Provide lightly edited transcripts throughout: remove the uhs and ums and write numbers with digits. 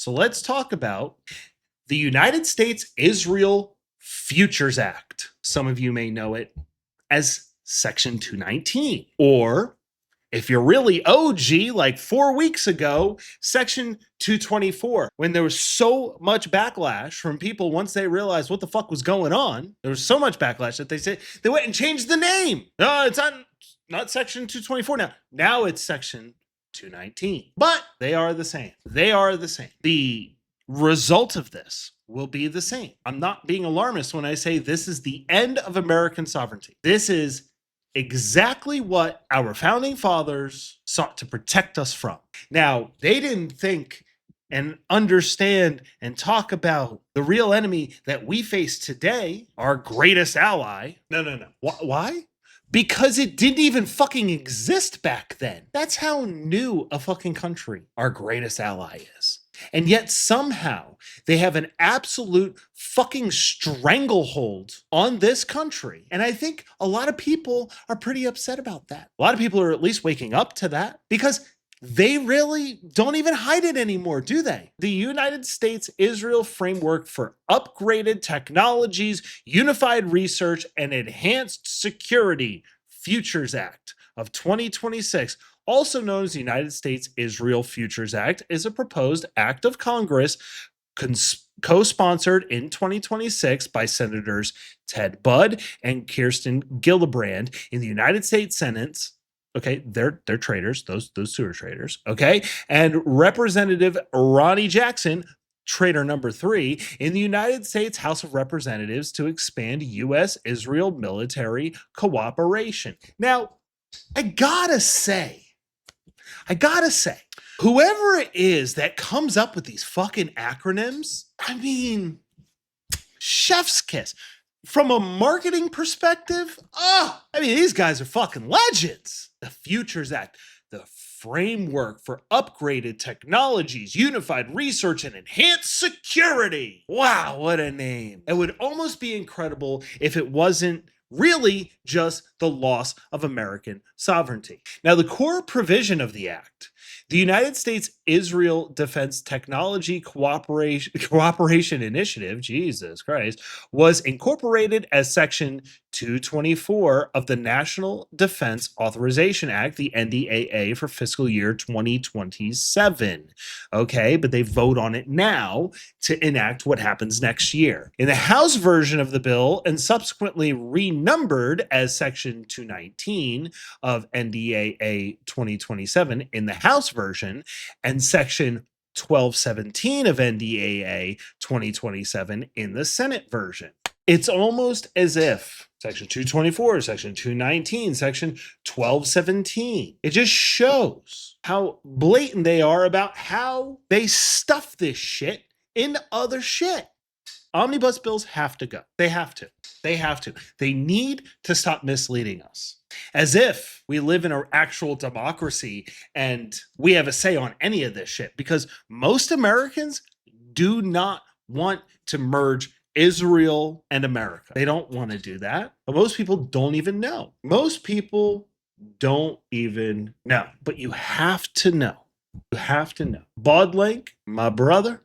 So let's talk about the United States-Israel Futures Act. Some of you may know it as Section 219, or if you're really OG, like 4 weeks ago, Section 224, when there was so much backlash from people once they realized what the fuck was going on. There was so much backlash that they went and changed the name. No, it's not Section 224 now. Now it's Section 219. But they are the same. They are the same. The result of this will be the same. I'm not being alarmist when I say this is the end of American sovereignty. This is exactly what our founding fathers sought to protect us from. Now, they didn't think and understand and talk about the real enemy that we face today, our greatest ally. No. Why? Because it didn't even fucking exist back then. That's how new a fucking country our greatest ally is. And yet somehow they have an absolute fucking stranglehold on this country. And I think a lot of people are pretty upset about that. A lot of people are at least waking up to that because they really don't even hide it anymore, do they? The United States-Israel Framework for Upgraded Technologies, Unified Research, and Enhanced Security Futures Act of 2026, also known as the United States-Israel Futures Act, is a proposed act of Congress co-sponsored in 2026 by Senators Ted Budd and Kirsten Gillibrand in the United States Senate. Okay, they're traitors. Those two are traitors. Okay, and Representative Ronnie Jackson, traitor number 3, in the United States House of Representatives to expand U.S.-Israel military cooperation. Now, I gotta say, whoever it is that comes up with these fucking acronyms, I mean, chef's kiss. From a marketing perspective, these guys are fucking legends. The Futures Act, the Framework for Upgraded Technologies, Unified Research, and Enhanced Security. Wow, what a name. It would almost be incredible if it wasn't really just the loss of American sovereignty. Now, the core provision of the act, the United States-Israel Defense Technology Cooperation Initiative, Jesus Christ, was incorporated as Section 224 of the National Defense Authorization Act, the NDAA, for fiscal year 2027. Okay, but they vote on it now to enact what happens next year. In the House version of the bill, and subsequently renumbered as Section 219 of NDAA 2027 in the House version, and Section 1217 of NDAA 2027 in the Senate version. It's almost as if Section 224, Section 219, Section 1217, it just shows how blatant they are about how they stuff this shit into other shit. Omnibus bills have to go. They have to. They need to stop misleading us. As if we live in an actual democracy and we have a say on any of this shit, because most Americans do not want to merge Israel and America. They don't want to do that. But most people don't even know. Most people don't even know. But you have to know. You have to know. Bodlink, my brother,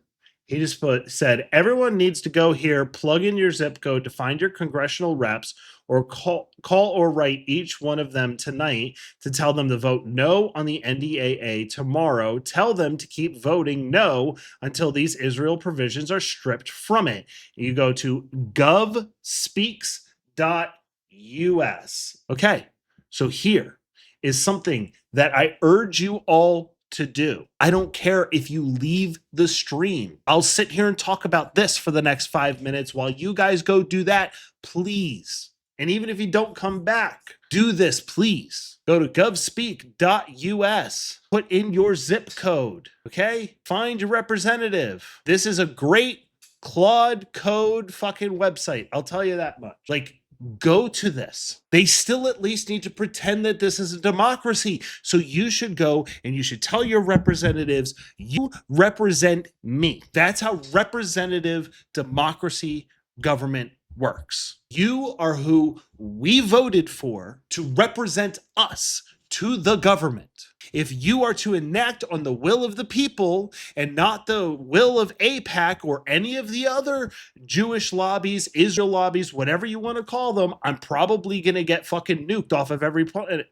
he just said, everyone needs to go here, plug in your zip code to find your congressional reps, or call or write each one of them tonight to tell them to vote no on the NDAA tomorrow. Tell them to keep voting no until these Israel provisions are stripped from it. You go to govspeaks.us. Okay, so here is something that I urge you all to do. I don't care if you leave the stream. I'll sit here and talk about this for the next 5 minutes while you guys go do that, please. And even if you don't come back, do this, please. Go to govspeak.us. Put in your zip code, okay? Find your representative. This is a great Claude Code fucking website. I'll tell you that much. Like, go to this. They still at least need to pretend that this is a democracy. So you should go and you should tell your representatives, you represent me. That's how representative democracy government works. You are who we voted for to represent us to the government. If you are to enact on the will of the people and not the will of AIPAC or any of the other Jewish lobbies, Israel lobbies, whatever you want to call them, I'm probably going to get fucking nuked off of every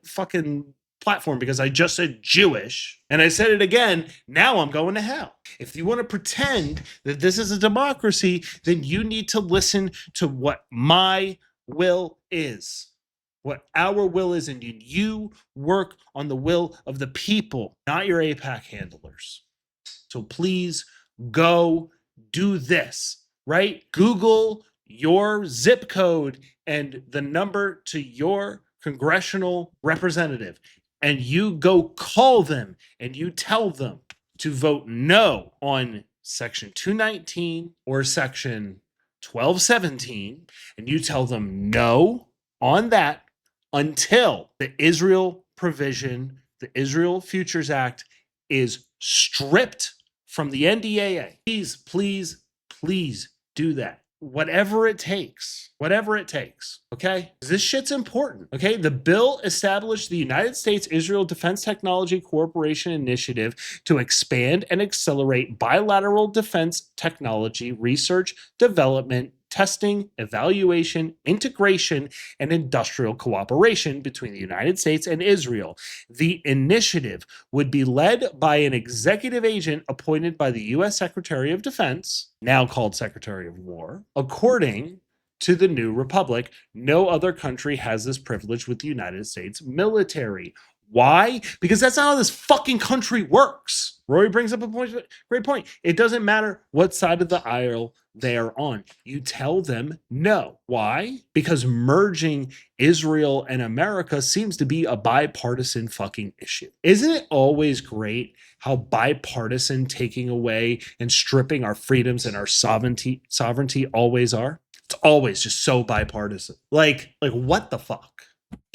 fucking platform because I just said Jewish and I said it again. Now I'm going to hell. If you want to pretend that this is a democracy, then you need to listen to what my will is, what our will is, and you work on the will of the people, not your AIPAC handlers. So please go do this, right? Google your zip code and the number to your congressional representative, and you go call them and you tell them to vote no on Section 219 or Section 1217, and you tell them no on that until the Israel provision, the Israel Futures Act, is stripped from the NDAA. Please, please, please do that. Whatever it takes, okay? This shit's important, okay? The bill established the United States Israel Defense Technology Cooperation Initiative to expand and accelerate bilateral defense technology research, development, testing, evaluation, integration, and industrial cooperation between the United States and Israel. The initiative would be led by an executive agent appointed by the U.S. Secretary of Defense, now called Secretary of War. According to the New Republic, no other country has this privilege with the United States military. Why? Because that's not how this fucking country works. Rory brings up a great point. It doesn't matter what side of the aisle they're on. You tell them no. Why? Because merging Israel and America seems to be a bipartisan fucking issue. Isn't it always great how bipartisan taking away and stripping our freedoms and our sovereignty always are? It's always just so bipartisan. Like what the fuck?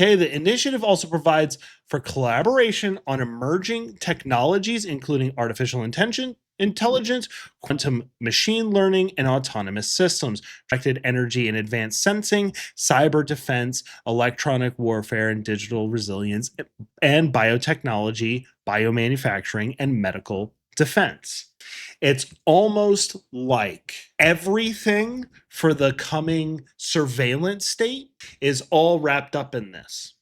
Okay, the initiative also provides for collaboration on emerging technologies, including artificial intelligence, quantum machine learning, and autonomous systems, directed energy and advanced sensing, cyber defense, electronic warfare and digital resilience, and biotechnology, biomanufacturing, and medical defense. It's almost like everything for the coming surveillance state is all wrapped up in this.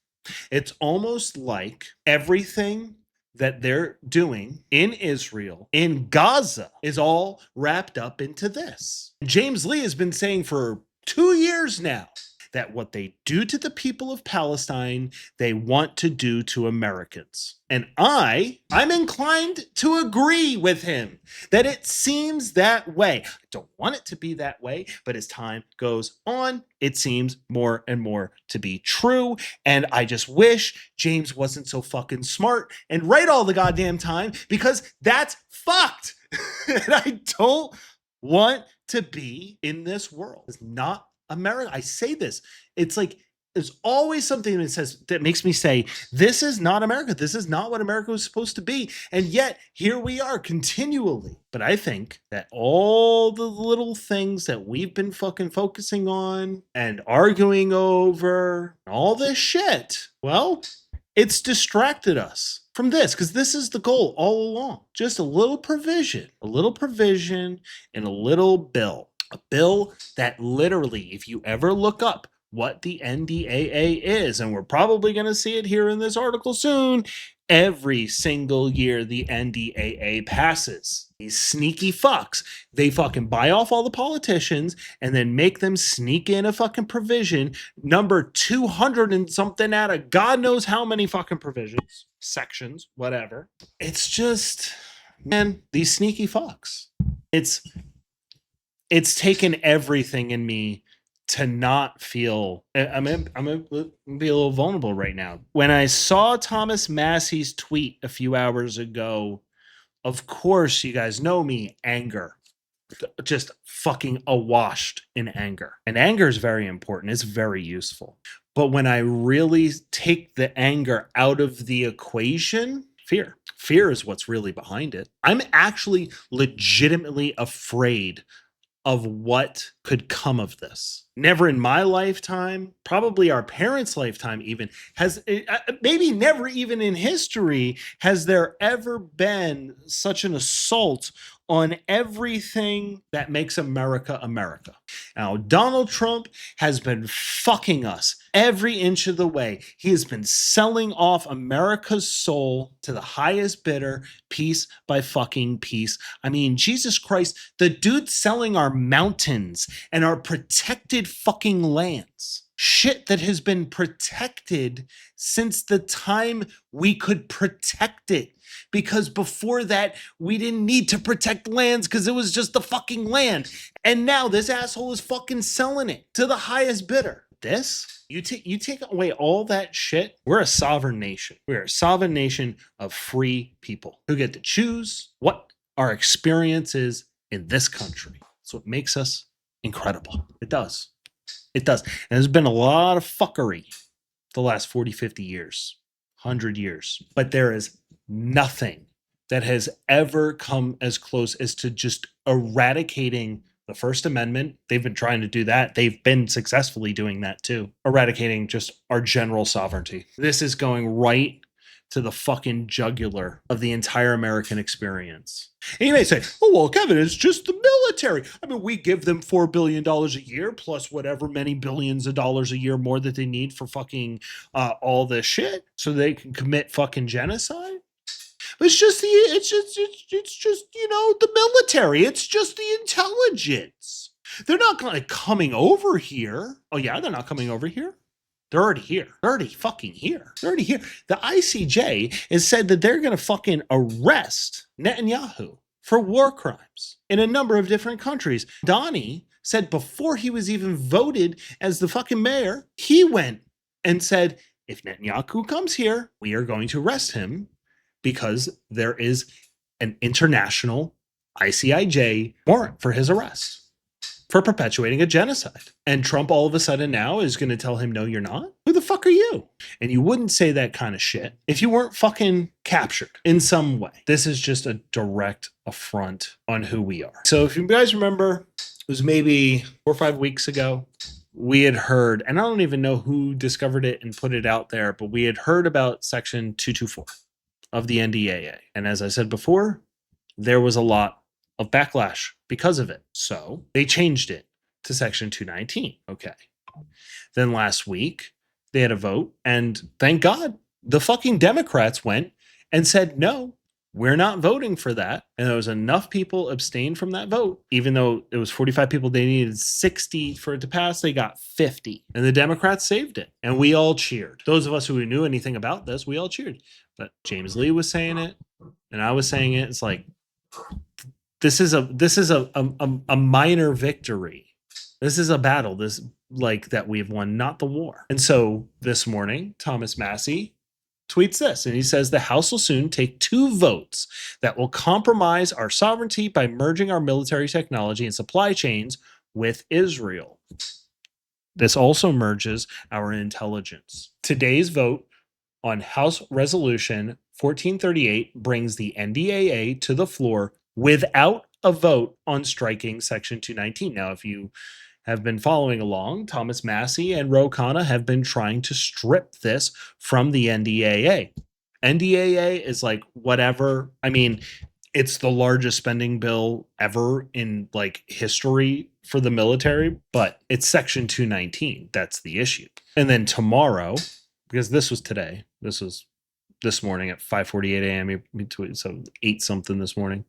It's almost like everything that they're doing in Israel, in Gaza, is all wrapped up into this. James Lee has been saying for 2 years now that what they do to the people of Palestine, they want to do to Americans. And I'm inclined to agree with him that it seems that way. I don't want it to be that way, but as time goes on, it seems more and more to be true. And I just wish James wasn't so fucking smart and right all the goddamn time, because that's fucked. And I don't want to be in this world. It's not America. I say this. It's like there's always something that makes me say, this is not America. This is not what America was supposed to be. And yet here we are continually. But I think that all the little things that we've been fucking focusing on and arguing over, all this shit, well, it's distracted us from this, because this is the goal all along. Just a little provision in a little bill. A bill that literally, if you ever look up what the NDAA is, and we're probably going to see it here in this article soon, every single year the NDAA passes. These sneaky fucks, they fucking buy off all the politicians and then make them sneak in a fucking provision, number 200 and something out of God knows how many fucking provisions, sections, whatever. It's just, man, these sneaky fucks. It's taken everything in me to not feel. I'm gonna be a little vulnerable right now. When I saw Thomas Massey's tweet a few hours ago, of course, you guys know me, anger. Just fucking awashed in anger. And anger is very important. It's very useful. But when I really take the anger out of the equation, fear. Fear is what's really behind it. I'm actually legitimately afraid of what could come of this. Never in my lifetime, probably our parents' lifetime even, has maybe never even in history has there ever been such an assault on everything that makes America America. Now, Donald Trump has been fucking us every inch of the way. He has been selling off America's soul to the highest bidder, piece by fucking piece. I mean, Jesus Christ, the dude's selling our mountains and our protected fucking lands. Shit that has been protected since the time we could protect it. Because before that, we didn't need to protect lands because it was just the fucking land. And now this asshole is fucking selling it to the highest bidder. This, you take away all that shit. We're a sovereign nation. We're a sovereign nation of free people who get to choose what our experience is in this country. That's what makes us incredible. It does. It does. And there's been a lot of fuckery the last 40, 50 years, 100 years. But there is nothing that has ever come as close as to just eradicating the First Amendment. They've been trying to do that. They've been successfully doing that too. Eradicating just our general sovereignty. This is going right to the fucking jugular of the entire American experience. And you may say, oh, well, Kevin, it's just the military. I mean, we give them $4 billion a year plus whatever many billions of dollars a year more that they need for fucking all this shit so they can commit fucking genocide. It's just you know, the military. It's just the intelligence. They're not coming over here. Oh yeah, they're not coming over here. They're already here. They're already fucking here. They're already here. The ICJ has said that they're going to fucking arrest Netanyahu for war crimes in a number of different countries. Donnie said before he was even voted as the fucking mayor, he went and said, if Netanyahu comes here, we are going to arrest him because there is an international ICIJ warrant for his arrest for perpetuating a genocide. And Trump all of a sudden now is going to tell him, no, you're not? Who the fuck are you? And you wouldn't say that kind of shit if you weren't fucking captured in some way. This is just a direct affront on who we are. So if you guys remember, it was maybe 4 or 5 weeks ago, we had heard, and I don't even know who discovered it and put it out there, but we had heard about Section 224 of the NDAA. And as I said before, there was a lot of backlash because of it. So they changed it to Section 219. Okay. Then last week, they had a vote, and thank God, the fucking Democrats went and said, no, we're not voting for that. And there was enough people abstained from that vote. Even though it was 45 people, they needed 60 for it to pass. They got 50. And the Democrats saved it. And we all cheered. Those of us who knew anything about this, we all cheered. But James Lee was saying it, and I was saying it. It's like, this is a minor victory. This is a battle that we've won, not the war. And so this morning, Thomas Massie tweets this, and he says the House will soon take 2 votes that will compromise our sovereignty by merging our military technology and supply chains with Israel. This also merges our intelligence. Today's vote on House Resolution 1438 brings the NDAA to the floor without a vote on striking Section 219. Now, if you have been following along, Thomas Massie and Ro Khanna have been trying to strip this from the NDAA. NDAA is like whatever. I mean, it's the largest spending bill ever in like history for the military, but it's Section 219. That's the issue. And then tomorrow, because this was today, this was this morning at 5:48 a.m. So 8 something this morning,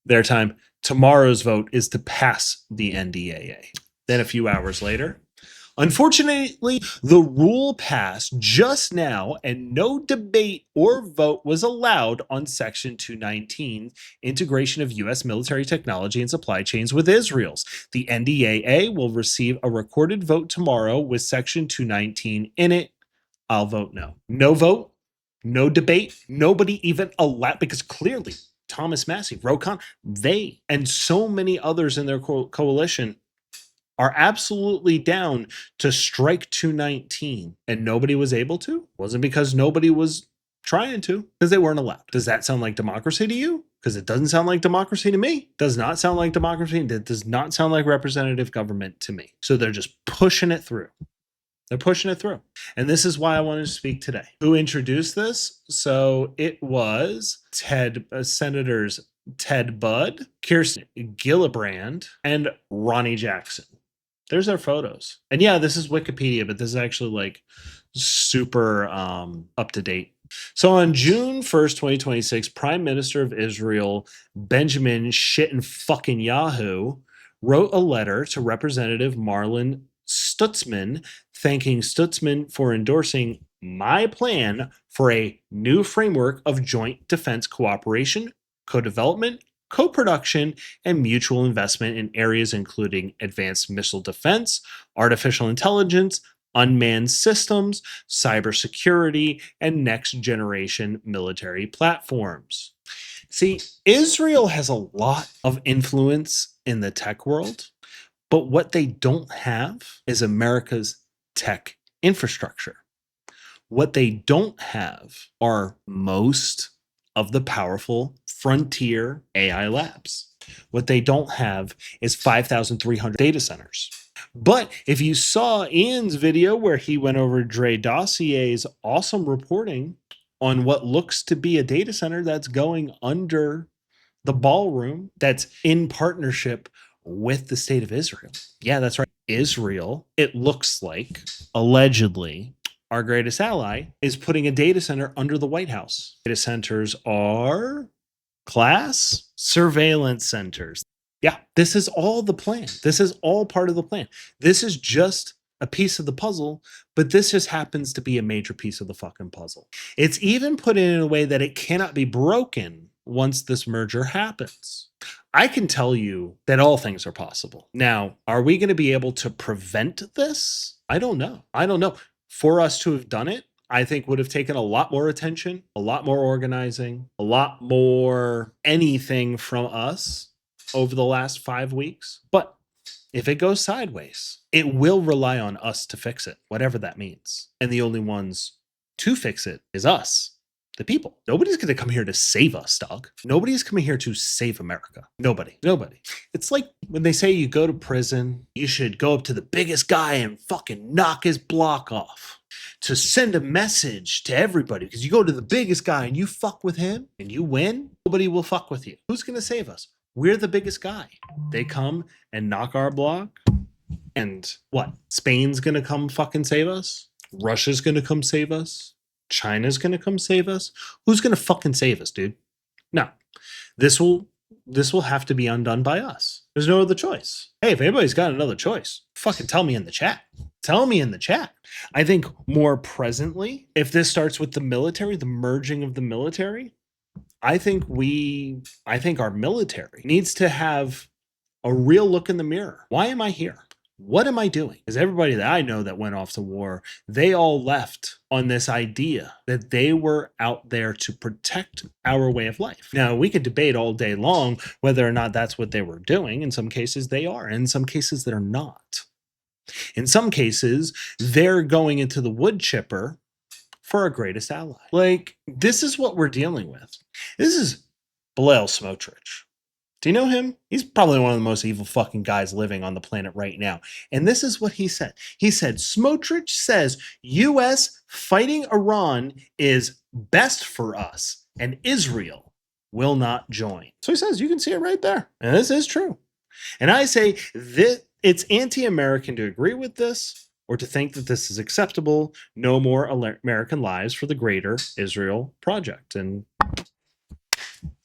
their time. Tomorrow's vote is to pass the NDAA. Then a few hours later, unfortunately, the rule passed just now and no debate or vote was allowed on Section 219, integration of U.S. military technology and supply chains with Israel's. The NDAA will receive a recorded vote tomorrow with Section 219 in it. I'll vote no. No vote, no debate, nobody even allowed, because clearly Thomas Massie, Ro Khanna, they and so many others in their coalition are absolutely down to strike 219, and nobody was able to? Wasn't because nobody was trying to, because they weren't allowed. Does that sound like democracy to you? because it doesn't sound like democracy to me. Does not sound like democracy. It does not sound like representative government to me. So they're just pushing it through. They're pushing it through. And this is why I wanted to speak today. Who introduced this? So it was Senators Ted Budd, Kirsten Gillibrand, and Ronnie Jackson. There's their photos. And yeah, this is Wikipedia, but this is actually like super up to date. So on June 1st, 2026, Prime Minister of Israel, Benjamin Shit and fucking Yahoo, wrote a letter to Representative Marlin Stutzman, thanking Stutzman for endorsing my plan for a new framework of joint defense cooperation, co-development, co-production, and mutual investment in areas including advanced missile defense, artificial intelligence, unmanned systems, cybersecurity, and next-generation military platforms. See, Israel has a lot of influence in the tech world, but what they don't have is America's tech infrastructure. What they don't have are most of the powerful frontier AI labs. What they don't have is 5,300 data centers. But if you saw Ian's video where he went over Dre Dossier's awesome reporting on what looks to be a data center that's going under the ballroom that's in partnership with the state of Israel. Yeah, that's right. Israel, it looks like, allegedly, our greatest ally, is putting a data center under the White House. Data centers are class surveillance centers. Yeah, this is all the plan. This is all part of the plan. This is just a piece of the puzzle, but this just happens to be a major piece of the fucking puzzle. It's even put in a way that it cannot be broken once this merger happens. I can tell you that all things are possible. Now, are we going to be able to prevent this? I don't know. For us to have done it, I think would have taken a lot more attention, a lot more organizing, a lot more anything from us over the last 5 weeks. But if it goes sideways, it will rely on us to fix it, whatever that means. And the only ones to fix it is us, the people. Nobody's going to come here to save us, dog. Nobody's coming here to save America. Nobody. It's like when they say you go to prison, you should go up to the biggest guy and fucking knock his block off to send a message to everybody, because you go to the biggest guy and you fuck with him and you win, nobody will fuck with you. Who's going to save us? We're the biggest guy. They come and knock our block, and what? Spain's going to come fucking save us? Russia's going to come save us? China's going to come save us? Who's going to fucking save us, dude? No. This will have to be undone by us. There's no other choice. Hey, if anybody's got another choice, fucking tell me in the chat. Tell me in the chat. I think more presently, if this starts with the military, the merging of the military, I think our military needs to have a real look in the mirror. Why am I here? What am I doing? Because everybody that I know that went off to war, they all left on this idea that they were out there to protect our way of life. Now, we could debate all day long whether or not that's what they were doing. In some cases, they are. In some cases, they're not. In some cases, they're going into the wood chipper for our greatest ally. Like, this is what we're dealing with. This is Bilal Smotrich. Do you know him? He's probably one of the most evil fucking guys living on the planet right now. And this is what he said. He said, Smotrich says U.S. fighting Iran is best for us, and Israel will not join. So he says, you can see it right there. And this is true. And I say that it's anti-American to agree with this or to think that this is acceptable. No more American lives for the greater Israel project. And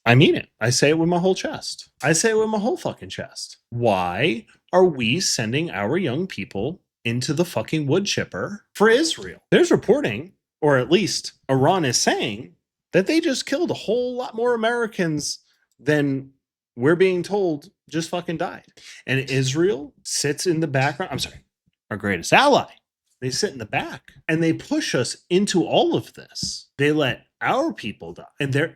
I mean it. I say it with my whole chest. I say it with my whole fucking chest. Why are we sending our young people into the fucking wood chipper for Israel? There's reporting, or at least Iran is saying, that they just killed a whole lot more Americans than we're being told just fucking died. And Israel sits in the background. I'm sorry, our greatest ally. They sit in the back and they push us into all of this. They let our people die. And they're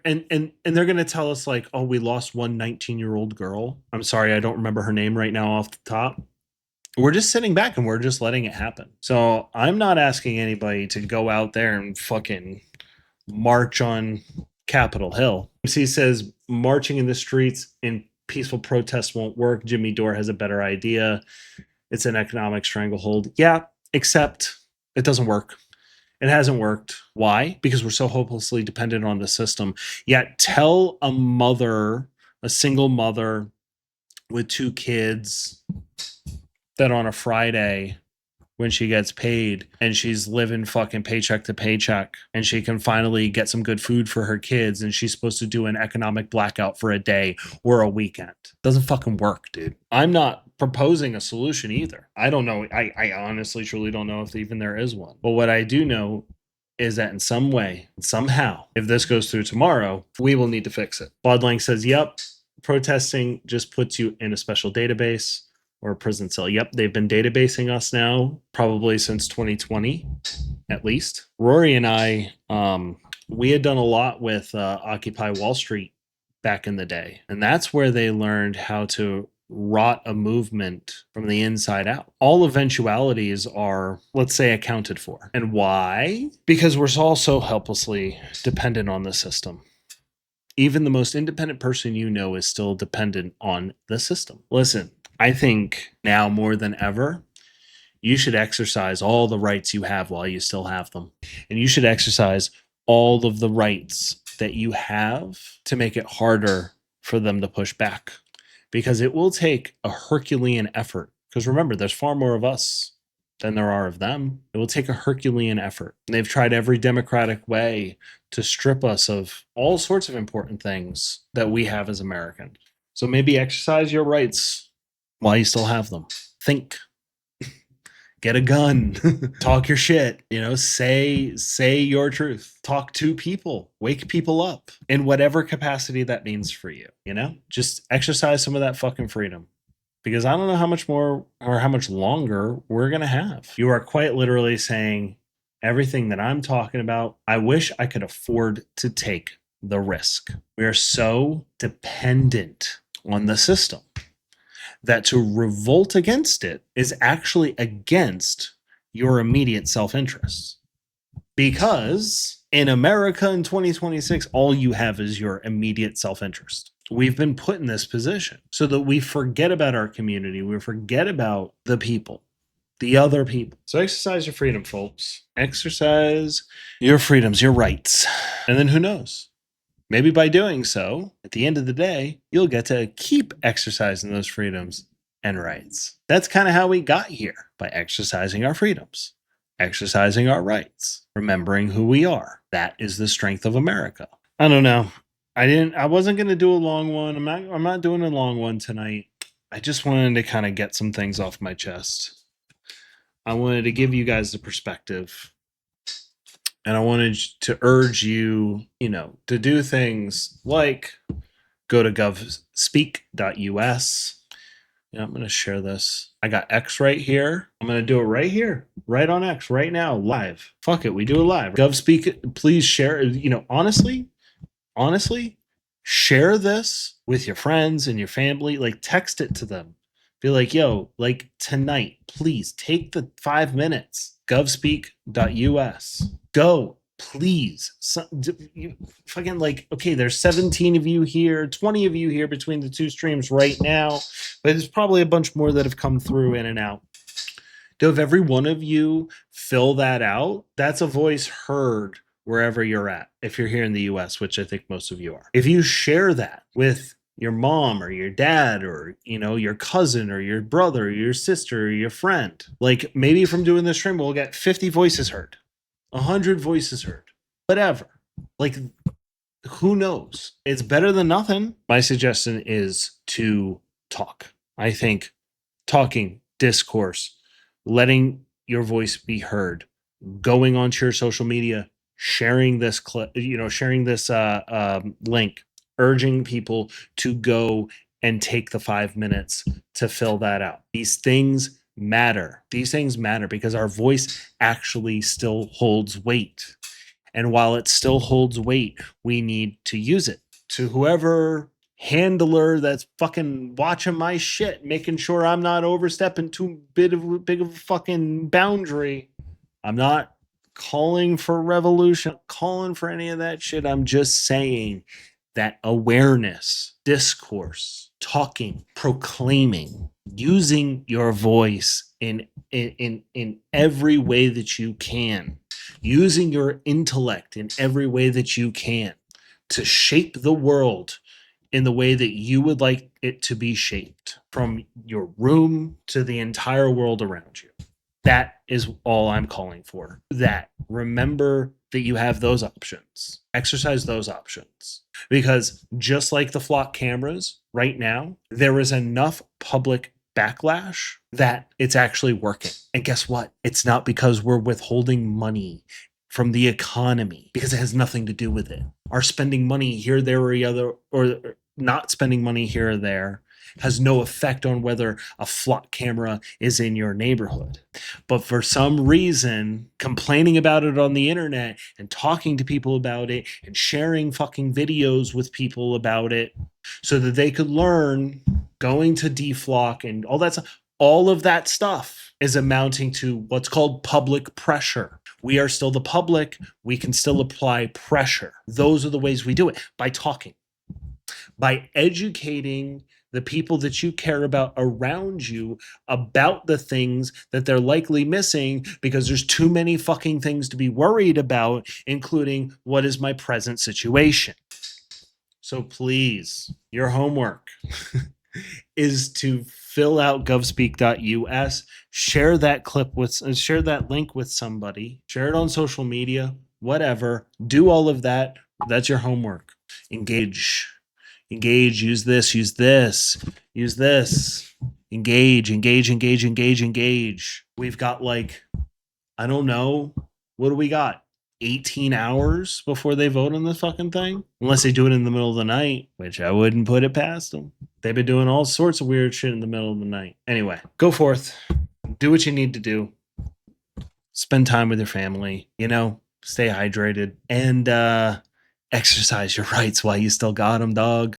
going to tell us like, oh, we lost one 19-year-old girl. I'm sorry, I don't remember her name right now off the top. We're just sitting back and we're just letting it happen. So I'm not asking anybody to go out there and fucking march on Capitol Hill. He says marching in the streets in peaceful protest won't work. Jimmy Dore has a better idea. It's an economic stranglehold. Yeah, except it doesn't work. It hasn't worked. Why? Because we're so hopelessly dependent on the system. Yet tell a mother, a single mother with 2 kids, that on a Friday when she gets paid and she's living fucking paycheck to paycheck and she can finally get some good food for her kids and she's supposed to do an economic blackout for a day or a weekend. Doesn't fucking work, dude. I'm not proposing a solution either. I don't know. I honestly truly don't know if even there is one. But what I do know is that in some way, somehow, if this goes through tomorrow, we will need to fix it. Bloodlang says, yep, protesting just puts you in a special database or a prison cell. Yep, they've been databasing us now probably since 2020, at least. Rory and I, we had done a lot with Occupy Wall Street back in the day. And that's where they learned how to rot a movement from the inside out. All eventualities are, let's say, accounted for. And why? Because we're all so helplessly dependent on the system. Even the most independent person you know is still dependent on the system. Listen, I think now more than ever, you should exercise all the rights you have while you still have them. And you should exercise all of the rights that you have to make it harder for them to push back. Because it will take a Herculean effort. Because remember, there's far more of us than there are of them. It will take a Herculean effort. And they've tried every democratic way to strip us of all sorts of important things that we have as Americans. So maybe exercise your rights while you still have them. Think. Get a gun. Talk your shit. Say your truth. Talk to people. Wake people up in whatever capacity that means for you. Just exercise some of that fucking freedom. Because I don't know how much more or how much longer we're going to have. You are quite literally saying everything that I'm talking about. I wish I could afford to take the risk. We are so dependent on the system that to revolt against it is actually against your immediate self-interest. Because in America in 2026, all you have is your immediate self-interest. We've been put in this position so that we forget about our community. We forget about the people, the other people. So exercise your freedom, folks. Exercise your freedoms, your rights. And then who knows? Maybe by doing so, at the end of the day, you'll get to keep exercising those freedoms and rights. That's kind of how we got here, by exercising our freedoms, exercising our rights, remembering who we are. That is the strength of America. I don't know. I wasn't going to do a long one. I'm not doing a long one tonight. I just wanted to kind of get some things off my chest. I wanted to give you guys the perspective. And I wanted to urge you, to do things like go to govspeak.us. I'm going to share this. I got X right here. I'm going to do it right here, right on X, right now, live. Fuck it, we do it live. GovSpeak, please share. Honestly, share this with your friends and your family. Like, text it to them. Be like, yo, like tonight, please take the 5 minutes. GovSpeak.us. Go, please. Fucking okay, there's 17 of you here, 20 of you here between the 2 streams right now, but there's probably a bunch more that have come through in and out. To have every one of you fill that out, that's a voice heard wherever you're at. If you're here in the US, which I think most of you are. If you share that with your mom or your dad or, your cousin or your brother or your sister or your friend, maybe from doing this stream, we'll get 50 voices heard. 100 voices heard, whatever. Who knows? It's better than nothing. My suggestion is to talk. I think talking, discourse, letting your voice be heard, going onto your social media, sharing this clip, sharing this link, urging people to go and take the 5 minutes to fill that out. These things matter. These things matter because our voice actually still holds weight. And while it still holds weight, we need to use it. To whoever handler that's fucking watching my shit, making sure I'm not overstepping too big of a fucking boundary. I'm not calling for revolution, calling for any of that shit. I'm just saying that awareness, discourse, talking, proclaiming, using your voice in every way that you can, using your intellect in every way that you can to shape the world in the way that you would like it to be shaped, from your room to the entire world around you. That is all I'm calling for. That remember that you have those options. Exercise those options. Because just like the flock cameras right now, there is enough public backlash that it's actually working. And guess what? It's not because we're withholding money from the economy, because it has nothing to do with it. Our spending money here, there, or the other, or not spending money here or there, has no effect on whether a flock camera is in your neighborhood. But for some reason, complaining about it on the internet and talking to people about it and sharing fucking videos with people about it so that they could learn, going to deflock and all that stuff, all of that stuff is amounting to what's called public pressure. We are still the public. We can still apply pressure. Those are the ways we do it, by talking, by educating the people that you care about around you about the things that they're likely missing, because there's too many fucking things to be worried about, including what is my present situation. So please, your homework is to fill out govspeak.us, share that link with somebody, share it on social media, whatever. Do all of that. That's your homework. Engage, use this, engage. We've got, like, I don't know, what do we got? 18 hours before they vote on this fucking thing? Unless they do it in the middle of the night, which I wouldn't put it past them. They've been doing all sorts of weird shit in the middle of the night. Anyway, go forth. Do what you need to do. Spend time with your family. Stay hydrated. And exercise your rights while you still got them, dog.